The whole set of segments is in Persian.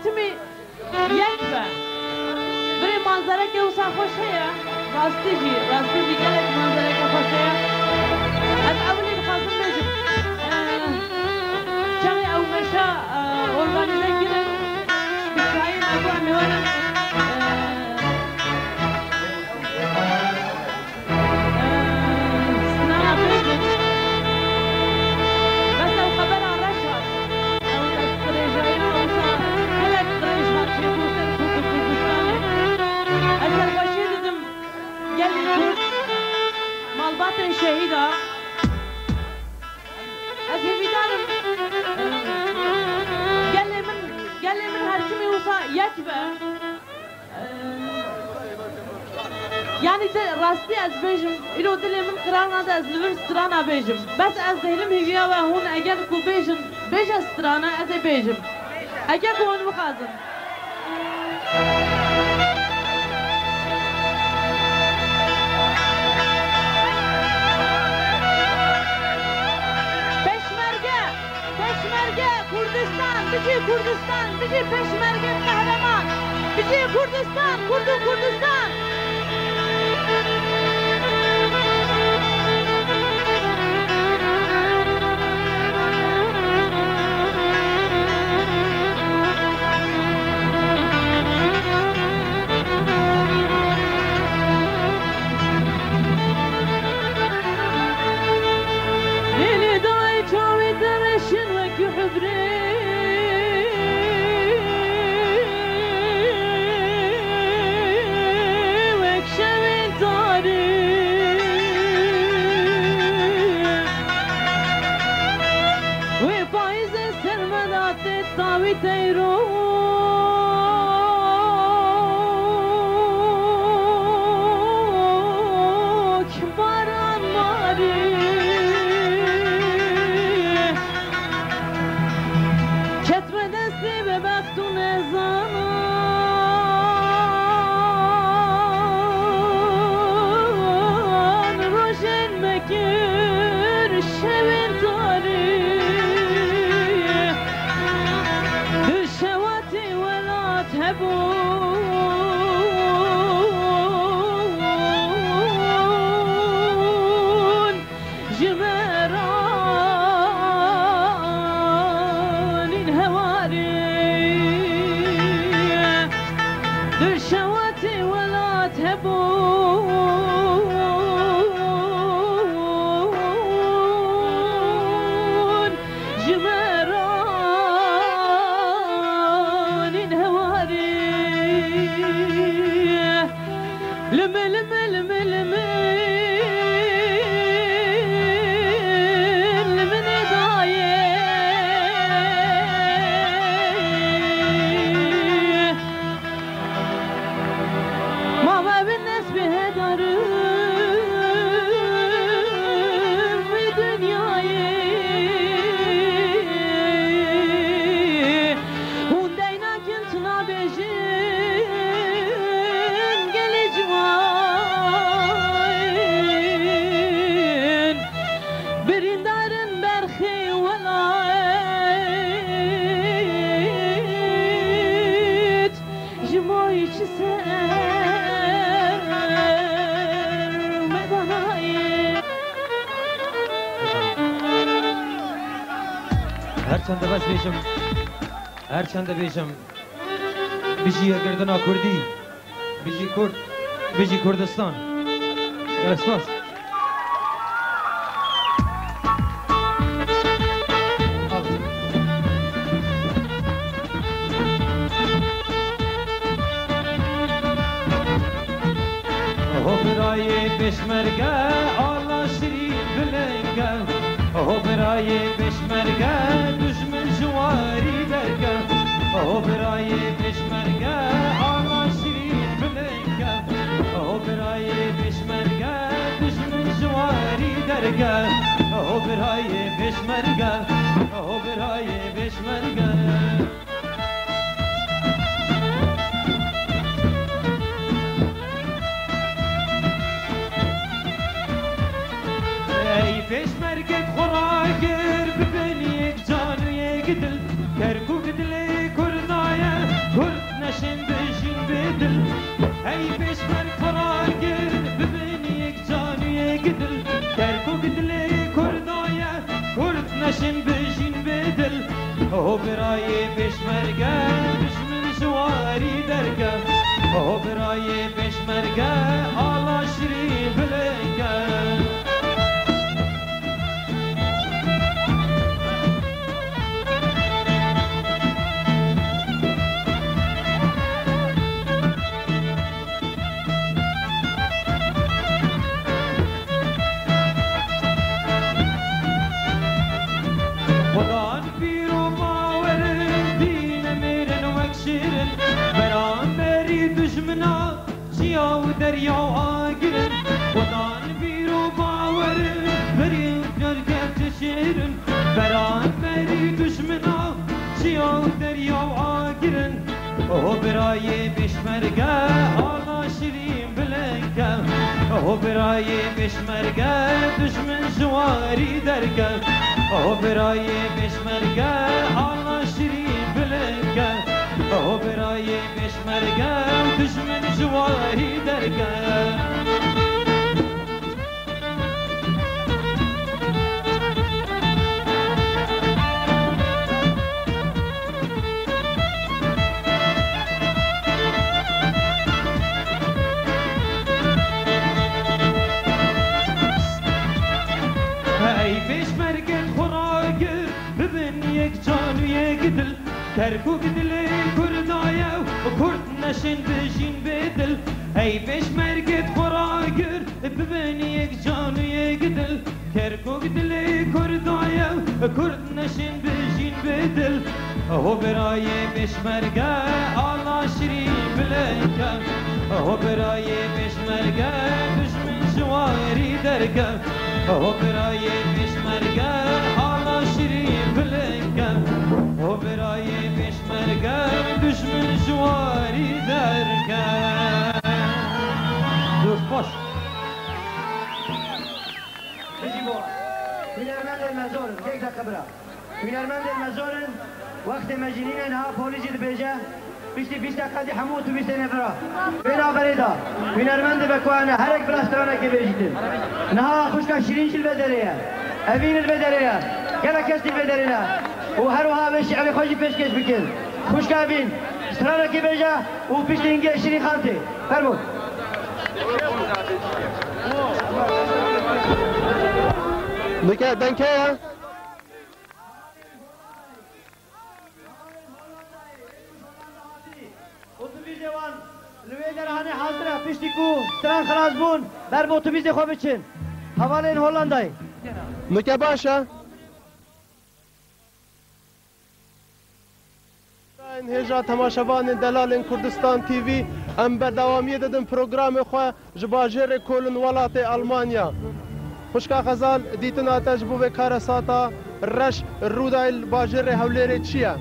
هرچمی یک به بری منظره که اوسا خوشه یا راستی جی گلک منظره که خوشه یا از اولی بخواستم بیشم چمی او مشا ارگانیزه گیرن بشایی نگو امیوانم مالباتن شهیدا از هیویدارم گلی من هرچمی وصا یک به یعنی راستی از بیجم ایرو دلی من قرار نده از لور سترانا بیجم بس از دهلم هیویا و هون اگر کو بیجم بیج سترانا از بیجم اگر کو هون بخازم Kurdistan, bici peşmerge kahraman, bici Kurdistan, Kurdistan. Lili dayı çavi dereşin ve kühübre. Tavi teyro baran mari ketme desti be baktun ezan rojen mekir şevin tari تهبون جمران الهواري دشواتي ولا تهبون جمران الهواري لم لم لم لم لمن ضايع ما بالناس بهدارم في دنياي هوندينا كنت نابجين قلي جواين برندارن برخي ولايت جماي چسر مدناي هر چند بیشم بیشی گردنا کردی بیشی کرد بیشی کردستان اسماس برای پشمرگه آلا شریف بلنگه برای پشمرگه دشمن جواری برگه برای پشمرگه آلا شریف بلنگه برای پشمرگه دشمن جواری درگه برای پشمرگه برای پشمرگه پشمرگت خوراگر ببین یک جان و یک دل کرکو بدل کرنایه پشمرگه دشمن جواری درگه او برای پشمرگه آلا شری بلنگه دریا آگرن ودان بیرو باور بری جرگت شیرن بران بری دشمنا چیا دریا آگرن او برای پشمرگه آلا شیرین بلنگه او برای پشمرگه دشمن جواری درگه او برای پشمرگه آلا شیرین بلنگه او برای پشمرگه دشمن جواری درگه ای پشمرگه خوراگر ببین یک جان و یک دل کرکو دل کردایه و کرد نشین بجین بدل ای پشمرگه خوراگر ببین یک جان و یک دل کرکو دل کردایه و کرد نشین بجین بدل او برای پشمرگه آلا شری بلنگه او برای پشمرگه دشمن جواری درگه او برای پشمرگه آلا شری بلنگه او برای پشمرگه دشمن جواری درگه دوست باش بجی بوا هنرمند المزارن یک دقیقه برا هنرمند المزارن وقت مجنین ها پولیسی بیجه بیشتی 20 دقیقه همو تو 20 نفره بینا بریدا هنرمند بکوانه هر یک بلاسترانه که بیجیدن نها خوشکا شیرین شل بدریه اوین البدریه گلا کسی بدریه و هر وها به شعر خوشی پیشکش بکن خوشکا اوین استرانه که بیجه و پیشتی اینگه شیرین خانتی فرمود بکه دنکه لوی درهانه حاضره پیشتی کو ستران خلاص بون بر اتوبیس خواه بچین حواله این هولندای مکه باشه این هجا تماشاوان دلال کردستان تیوی ام به دوامی دادن پروگرام خواه جباجر کلن ولات آلمانیا خوشکا غزال دیتنا تجربه کار ساتا رش رودایل باجر هولیر چیه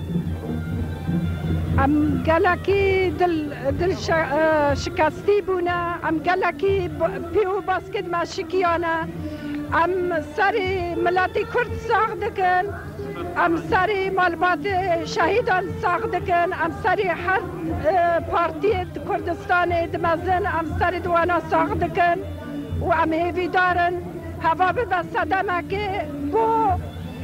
ام گلکی دل شکستی بونه ام گلکی پیو باسکت مشکیانه ام سری ملتی کرد ساخت دکن ام سری مالبات شهیدان ساخت دکن ام سری هر پارتی کردستان دمزن ام سری دوانا ساخت دکن و ام هیوی دارن هوا به صدمه بو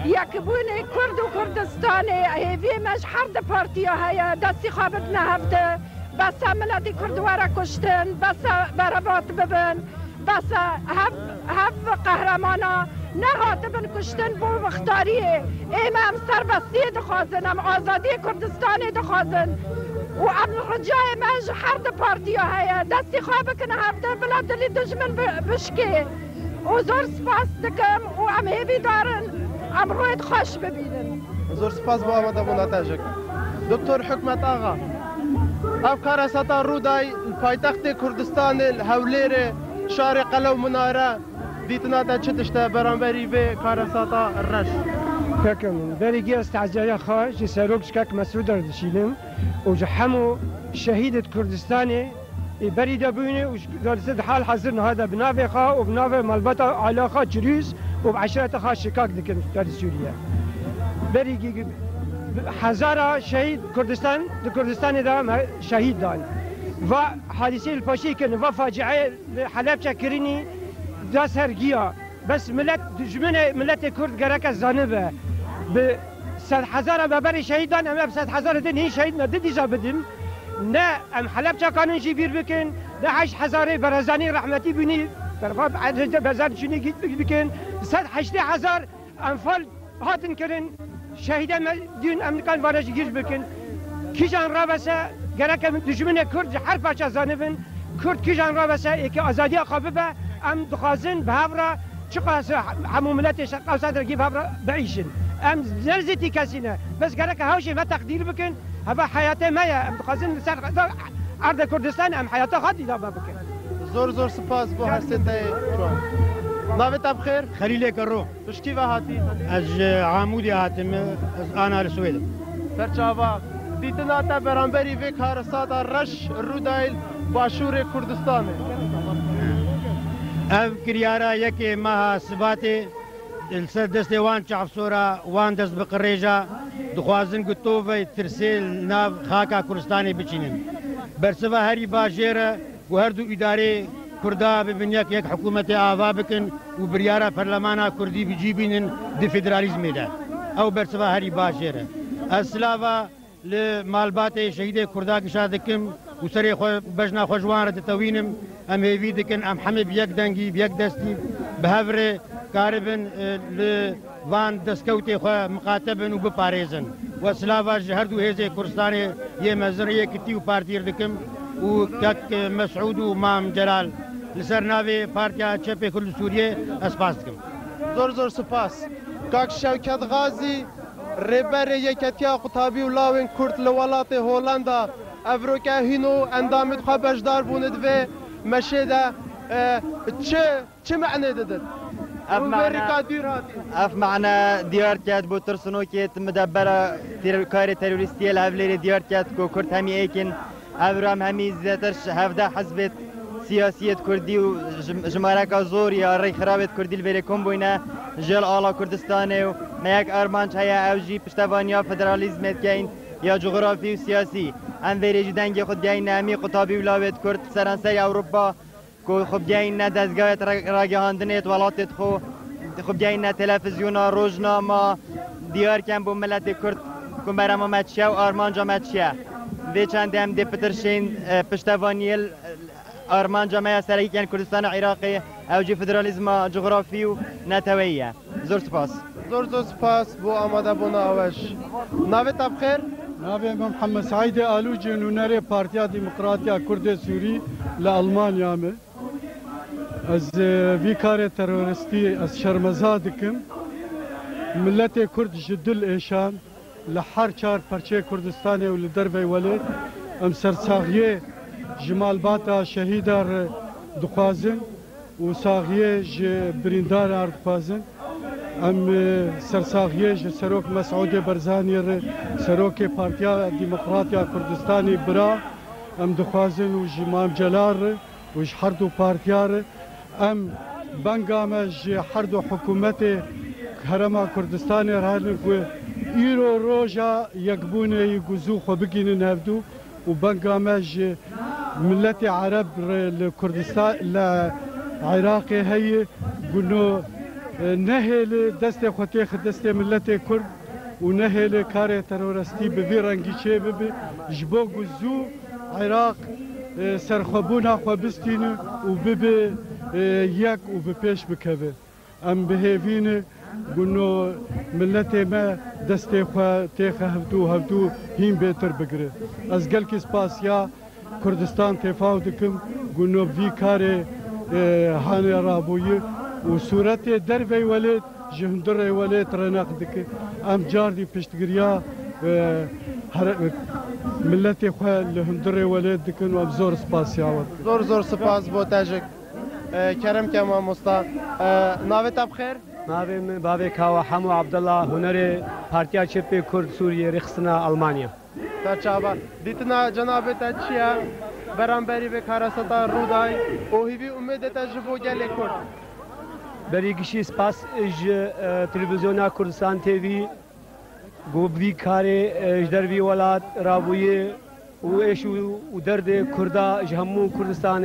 یک بونه کرد و کردستان هیوی مش هر پارتی های دستی خوابت نهفته بس ملت کردوارا کشتن بس برابات ببن بس هف قهرمانا نهات بن کشتن بو مختاریه ایم هم سربستی دخوازن هم آزادی کردستان دخوازن و ام رجای مش هر پارتی های دستی خوابت نهفته بلا دلی دشمن بشکه و زور سپاس دکم و ام هیوی دارن ام روید خوش ببینن زور سپاس با آمده بوناتجک دکتر حکمت آقا افکار ستا رودای پایتخت کردستان الهولیر شارع قلو مناره دیتنا تا چتشتا برانبری به کار ستا رش فکرم برگی استعجالی خواه جی سروکش که مسعود دشیلم و جحمو شهید کردستانی بريده بيني ودرست حال حاضر هذا بنافي خا وبنافي مالبتا علاقه جريس وبعشرة خا شكاك دكن في سوريا بريجي هزارة شهيد كردستان ده شهيد دان و حادثه الفاشي كان و فاجعه حلب شكريني داس هرجيا بس ملت دجمنه ملت كرد جرك الزانبه 1000 ببر شهیدان ام 1000 دن هی شهید ندی جا بدیم نه ام حلب چا کانن جی بیر بکن نه 8000 برزانی رحمتی بینی طرفا بزار چونی گیت بکن 180000 انفال هاتن کرن شهیدان دین امریکان وارج گیر بکن کیجان را بسه گرک دشمن کرد هر پاچا زانبن کرد کیجان را بسه که آزادی قابه ام دخازن به هفرا چقاس همو ملت شرق اوسط رگی به هفرا بعیشن ام زرزتی کسی نه بس گرک هاوشی و تقدیر بکن هوا حیاته مایا ام دخازن سر ارض کردستان ام حیاته خاطی دابا بکن زور سپاس بو هستید جوان ناوت بخیر خلیل کرو تشکی و هاتی از عمودی هاتم از آنا لسوید سرچاوا دیتنا تا برانبری و کارسات رش رودایل باشور کردستان اف کریارا یک ماه سباتی السر دست وان چافسورا وان دست بقریجا دخوازن گتو و ترسیل ناو خاکا کردستانی بچینن برسوا هری باجیره و هر دو اداره کردا ببین یک حکومت آوا بکن و بریارا پرلمانا کردی بجیبینن دی فدرالیزم ده او برسوا هری باجیره اسلاوا لمالبات شهید کردا کشادکم و سری بجنا خوشوان را تتوینم ام هیوی دکن ام حمی بیک دنگی بیک دستی بهفر کاربن لوان دستکوتی خو مقاتبن و بپاریزن و سلاوا هر دو هیزه کردستانی یه مزرعه کتی و پارتیر دکم و کک مسعود و مام جلال لسر ناوی پارتیا چپ کل سوریه اسپاس دکم زور سپاس کاک شوکت غازی رهبر یکتیا قطابی و لاوین کرد لولات هولندا افروکا هینو اندامت خواه بجدار بوند و مشهده چه معنی دادد؟ اف معنا دیار کرد بو ترسنو که مدبره کار تروریستی الهولی دیار کرد که کرد همی ایکن افرام همی زیادرش 17 حزب سیاسیت کردی و جمارک زور یا ری خرابت کردی البری کم بوینه جل آلا کردستانه و میک ارمانچ هیا اوجی پشتوانیا فدرالیزمت کین یا جغرافی و سیاسی ام ویری جدنگی خود گین همی قطابی ولاوت کرد سرانسری اوروپا که خب گین دستگاهت راگهاندنیت ولاتت خب گین تلفزیون روزنامه دیار کن بو ملت کرد که برام مچه و آرمانجا مچه و چند هم دی پترشین پشتوانیل آرمانجا میا سرکی کن کردستان عراقی اوجی فدرالیزم جغرافی و نتویه زور سپاس زور سپاس بو آماده بونا اوش ناوی تبخیر؟ ناوی محمد سعید آلوجی نونری پارتیا دموکراتیا کرد سوری لألمانیا می از وی کار تروریستی از شرمزا دکم ملت کرد جدل ایشان لحر چار پرچه کردستانی و لدربی ولید ام سرساغیه جمال باتا شهیدار دخوازن و ساغیه بریندار دخوازن ام سرساغیه سروک مسعود برزانی سروک پارتیا دموکراتیا کردستانی برا ام دخوازن و جمام جلال و هر دو پارتیار ام بنگام هر دو حکومت هرما کردستان رهن کو ایرو روجا یکبونه یگوزو خو بگین نبدو و بنگام ملت عرب لکردستان لعراق هي قلنا نهل دست خوتي دست ملت کرد و نهل کار تروریستی به رنگی چه به جبو گوزو عراق سرخبونا خوابستین و به یک و به پیش بکوه ام بهیوین گونو ملت ما دست خوا تیخ هفدو هیم بهتر بگره از گل که سپاسیا کردستان تفاوت کم گونو وی کار هانه رابوی و صورت در وی ولید جهندر ولید رناق دکه ام جاردی پشتگریا ملت خواه لهندر ولید دکن و ام زور سپاسی آورد زور سپاس با تاجک کرم کما مستا ناوی تب خیر؟ ناوی بابی کاوا حمو عبدالله هنر پارتیا چپ کرد سوریه رخصنا آلمانیا ترچابا دیتنا جناب تچیا برانبری به کاراستا رودای اوهیوی امید تجربو گلی کرد بریگشی سپاس اج تلویزیونا کردستان تیوی گوبوی کاری اجدروی ولاد رابوی و ایش و درد کردا جهمو کردستان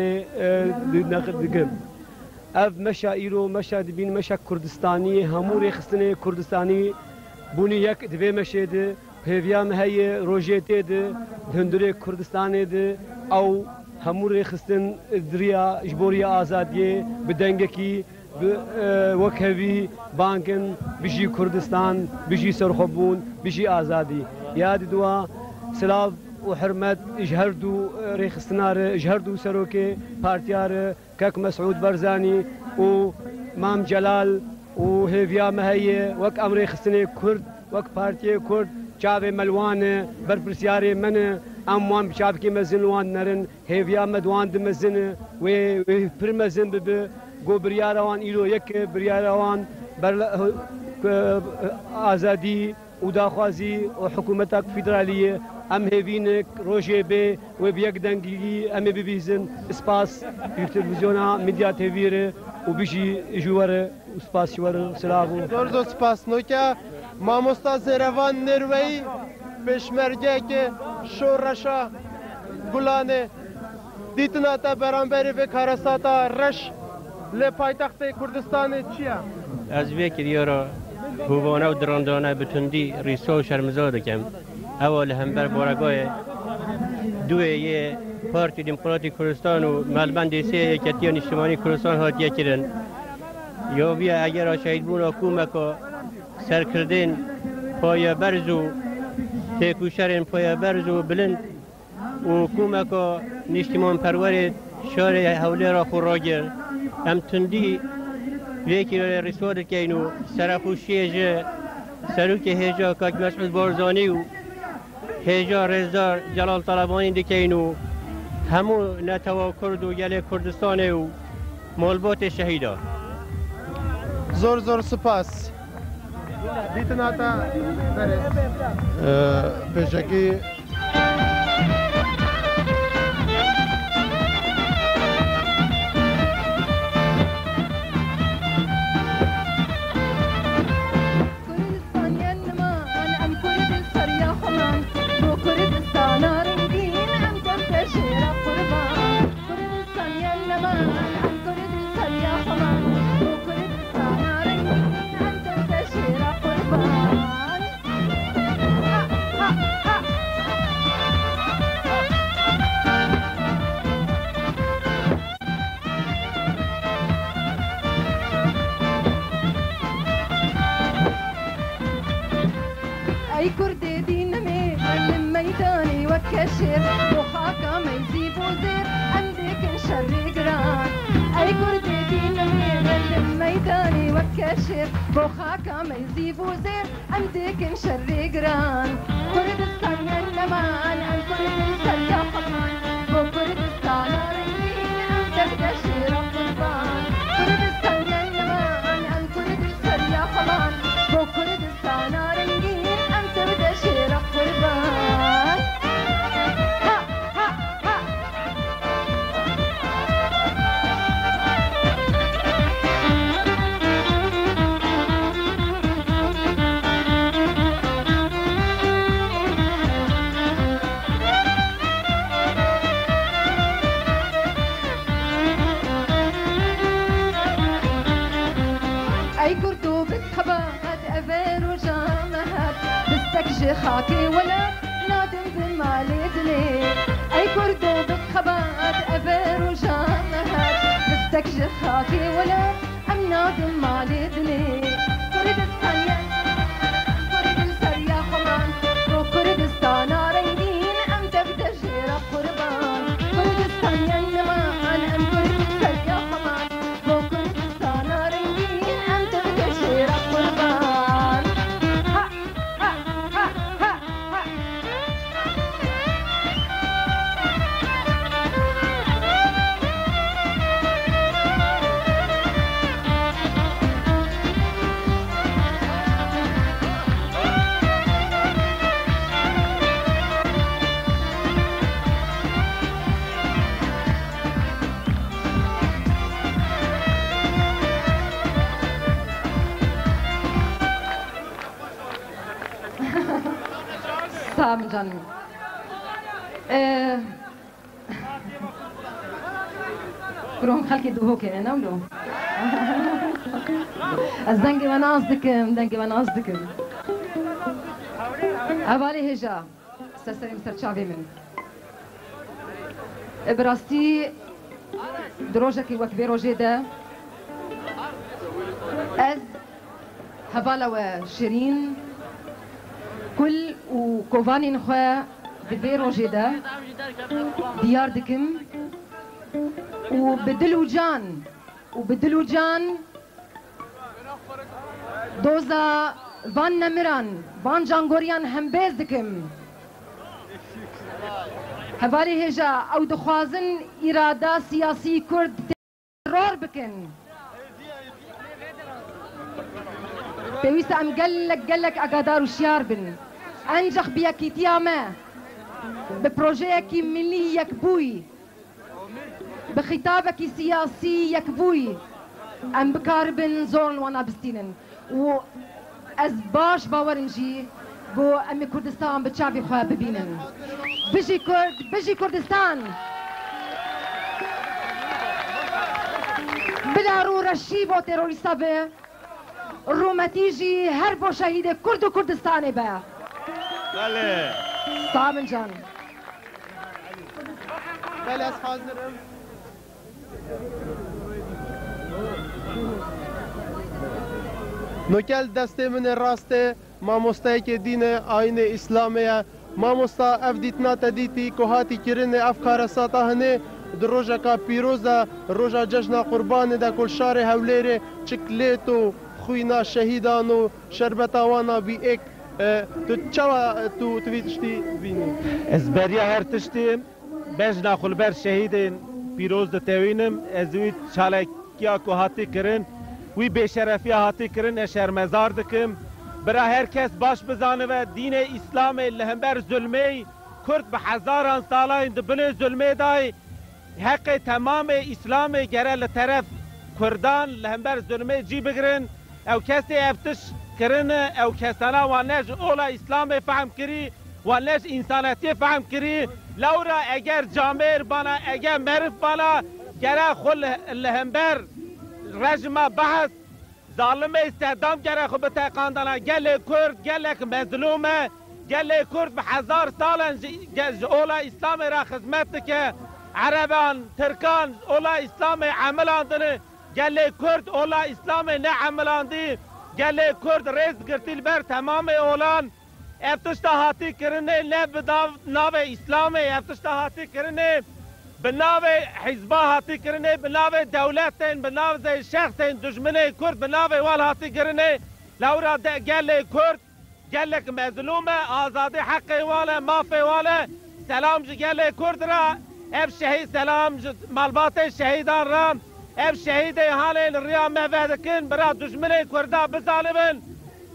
نقد دکم اف مشا ایرو مشا دبین مشا کردستانی همو رخصنه کردستانی بونی یک دوی مشیده پیویام هی روژیته ده هندوری کردستانه ده او همور خستن دریا اجبوری آزادی بدنگه کی وکهوی بانکن بجی کردستان بجی سرخبون بجی آزادی یاد دوا سلاف وحرمت اجهردو ريخستنار اجهردو سروكي بارتيار كاك مسعود برزاني و مام جلال وهيفيا مهي وك امري خستني كرد وك بارتي كرد شعبي ملوان بربرسياري من اموان بشعبكي مزن وان نرن هيفيا مدوان دمزن و برمزن بب جو برياروان ايلو يك برياروان آزادي وداخوازي وحكومتك فيدراليه ام هيفينك روجي بي وبيك دنجي ام بيبيزن سباس في التلفزيون ميديا تيفير وبيجي جوار سباس جوار سلافو دور سپاس نوکه ماموستا زیروان نروی پشمرگه که شورشا گلانه دیتنا تا برانبری و کارساتا رش لپایتخت کردستان چیه؟ از ویکر یارا هوانه و دراندانه بتوندی ریسا و شرمزا دکم اول همبر بارگاه دوی یه پارتی دموکراتی کردستان و ملبند سه یکتیان اجتماعی کردستان هاتیه کردن یا بیا اگر شهید بون حکومت که سرکردین پای برز و تکوشرین پای برز و بلند و حکومت که نشتمان پرور شهر حوله را خور را گر هم تندی ویکی را رسواد کینو سرخوشی جه سروک هجا کاک مسعود بارزانی و هجا رزدار جلال طلبانی دکینو همو نتوا کرد و گل کردستان و مالبات شهیدا زور زور سپاس دیتنا تا بره پیشکی كشر وخاكا ما يزيب وزير عندك شر قران اي كردي دين من الميداني وكشر وخاكا ما يزيب وزير عندك شر قران كردستان يا النمان عن كردستان يا قطان وكردستان رنجين انت بتشير القربان كردستان يا النمان عن كردستان يا قطان وكردستان رنجين انت بتشير القربان خاكي ولا نادم بمالي دلي اي كردو بخبات ابير وجامهات بستكشف خاكي ولا ام نادم مالي دلي كردستان يا كردستان يا خمان وكردستان رنجين ام تبدا جيرة قربان كردستان يا نمان ام كردستان يا خمان وكردستان رنجين ام تبدا جيرة قربان سلام جانم كلهم خلقي دوهو كده نولو از دنگی من آز دکم اوالي هجا سرسریم سرچاوی من براستی دروجه که وکبه روژه ده از هوالا و شیرین كل وكوفاني نخوا بدي روجي ده ديار دكم وبدلو جان دوزا فان نمران فان جانغوريان هم بيز دكم هفاري هجا او دخوازن إرادة سياسي كرد ترور بكن بيويس ام قلك اقادار وشيار بن انجح بيكي تياما ببروجيك ملي يكبوي بخطابك سياسي يكبوي ام بكاربن زورن وانا بستينن و از باش باورنجي بو امي كردستان بتشافي خواه ببينن بجي كردستان بلا رو رشي بو تيروريستا به رومتيجي هربو شهيد كرد وكردستاني به بله صابن جان بله از حاضرم نوکل دست من راسته ماموستای که دین آین اسلامیه ماموستا اف دیتنا تدیتی که هاتی کرن افکار ساتا هنه در روژا که پیروزه روژا جشن قربان ده کل شار هولیره چکلیتو خوینا شهیدان و شربتاوانا بی ایک تو چوا تو تویتشتی بینی؟ از بریا هر تشتی بجنا خلبر شهیدین پیروز ده توینم از وی چالکیا که هاتی کرن وی بشرفی هاتی کرن اشرمزار دکم برا هر کس باش بزانه و دین اسلام لهمبر ظلمی کرد به هزاران سالان دبن ظلمی دای حق تمام اسلام گره لطرف کردان لهمبر ظلمی جی بگرن او کسی افتش کرن او کسانا وانش اولا اسلام فهم کری وانش انسانیتی فهم کری لورا اگر جامعه بانا اگر معرف بانا گره خل لهمبر رجم بحث ظالم استعدام گره خو بتقاندانا گل کرد گلک مظلومه گل کرد به هزار سال اولا اسلام را خدمت که عربان ترکان اولا اسلام عملان دنه گل کرد اولا اسلام نه عملان دی گل کرد ریز گرتیل بر تمام اولان افتشتا هاتی کرنه نه به ناو اسلام افتشتا هاتی کرنه به ناو حزبا هاتی کرنه به ناو دولتین به ناو زی شخصین دشمنه کرد به ناو وال هاتی کرنه لورا گل کرد گلک مظلومه آزادی حقی واله مافی واله سلام گل کرد را اف شهید سلام مالبات شهیدان را اف شهید حال الريا مفادكن برا دشمني كردا بظالمن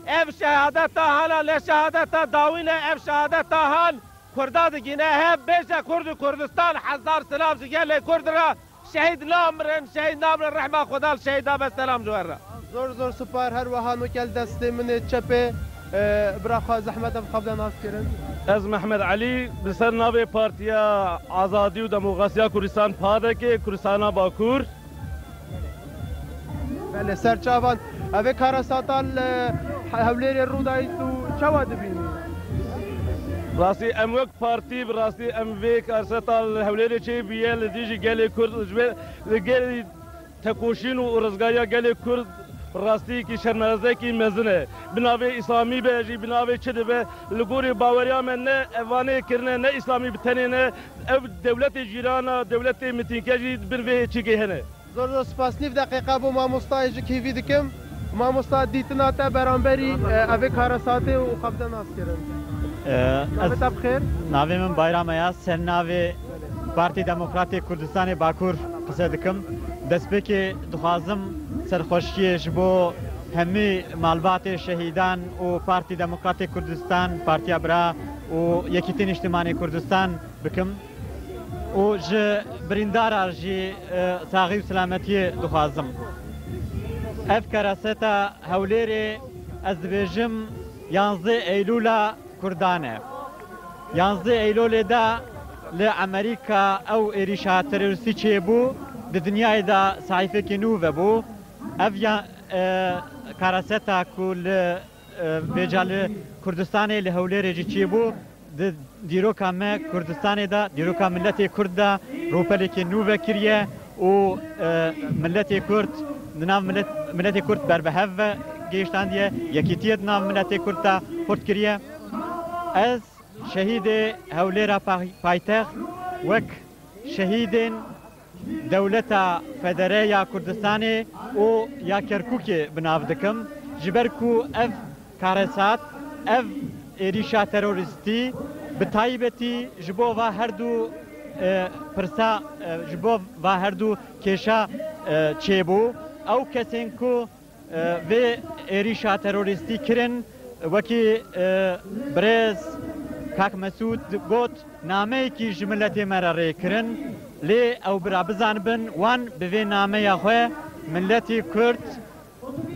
اف شهادتا حالا لشهادتا داوينه اف شهادتا حال كردا دگينه هب بيجا كرد كردستان حزار سلام زگل كرد را شهید نامرن شهید نامرن رحمه خدا الشهيدا بسلام جوهر زور زور سپار هر وهانو کل دست من چپه برا زحمت بخبدا ناس کرن از محمد علی بسر ناو پارتیا آزادی و دموکراسی کردستان پادک کردستان باکور بله سرچاوان اوه کارا ساتال هولیر رودایی تو چوا دبینی؟ راستی ام وقت پارتی راستی ام وی کار ساتال هولیر چه بیه لدیجی گلی کرد گلی تکوشین و رزگاریا گلی کرد راستی کی شرمزه کی مزنه بناوی اسلامی بیجی بناوی چه به لگوری باوریا من نه اوانه کرنه نه اسلامی بتنه نه دولت جیران دولت متینکجی بنوی چیگه هنه زور زور سپاس نیف دقیقه بو ماموستای جی کیوی دکم ماموستا دیتنا تا برانبری اوه کارا ساته و خبدا ناس کرن ناوی تا بخیر؟ ناوی من بایرام ایاز سن ناوی پارتی دموکراتی کردستان باکور قصه دکم دست بکی دخوازم سرخوشیش بو همی مالبات شهیدان و پارتی دموکراتی کردستان پارتی ابرا و یکیتین اجتماعی کردستان بکم و ج بریندارا جی ساغی و سلامتی دخوازم اف کراستا هولیری از بیجم 11 ایلولا کردانه 11 ایلول دا لامریکا او ایریشا تروریستی چه بو د دنیای دا صحیفه که نوه بو اف کراستا کل بێجا کوردستانی لە هەولێرێکی چی بوو دیرۆکا me Kurdistanê da dîroka milletê Kurd da ropelekê nû vekiriye û milletê Kurd di nav milletê Kurd berbihev ve gêiştandiye yekîtiye di nav milletê Kurd da hurt kiriye ez şehîdê Hewlêra paytext wek şehîdên dewleta Federeya Kurdistanê û ya Kerkûkê bi nav dikim ji ber ku ev karesat ev êrîşa terorîstî bi taybetî ji bo va her du pirsa ji bo va her du kêşa çêbû ew kesên ku vê êrîşa terorîstî kirin wekî birêz Kak Mesûd got nameyekî ji milletê me re rêkirin lê ew bira bizanibin wan bi vê nameya xwe milletê Kurd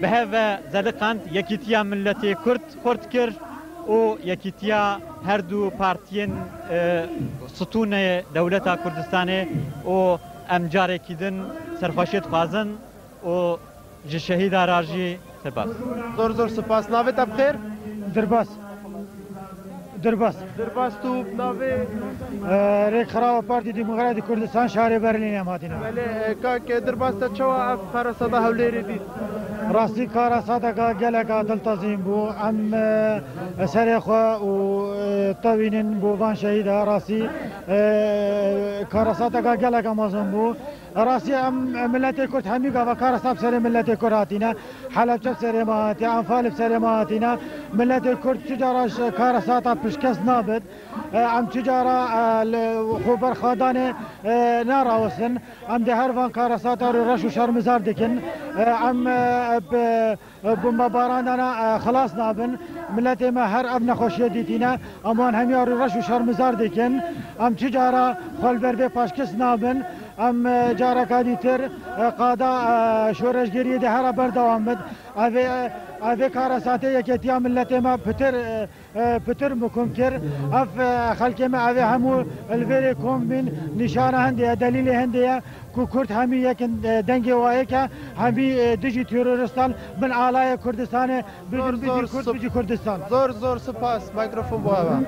biheve zeliqand yekîtiya milletê Kurd xurt kir û yekîtiya her du partiyên stûnê dewleta Kurdistanê û em carekî din serxweşî dixwazin û ji şehîda ra jî spas. Zor zor spas. Navê te bi xêr? Dirbas. Dirbas. Dirbas tu navê Rêkxirawa Partî Demokratîk Kurdistan şarê Berlînê em hatîne. Belê kak Dirbas te çawa ev karasada Hewlêrê dît? Rastî karasateka geleka diltezîn bû em serê xwe û tevînin bo van şehîda rastî karasateka geleka mezin bû. Rastî em milletê Kurd hemî gava karasat serê milletê Kurd hatîne, Helepçe serê me hatiye, Enfalê serê me hatîne. Milletê Kurd çi cara karasata piştkeş nabit. Em çi cara xwe berxwedanê narawestin. Em de her van karasata reş û şermizar dikin. Em bombebarandana xilas nabin. Milletê me her ev nexweşiye dîtîne. Em wan hemîya reş û şermizar dikin. Em çi cara xwelbervê paşkes nabin. Em careka dîtir qada şoreşgeriyê de hera berdewam bid. Evê karasatê yekêtiya milletê me pitir mikum kir. Ev xelkê me evê hemû li vêrê kom bîn nîşana hindê delîlê hindê ye ku Kurd hemî yekin dengê wayeke hemî dijî teröristan bin alaya Kurdistanê bijî Kurd bijî Kurdistan. Zor zor spas. Mikrofon bu heva.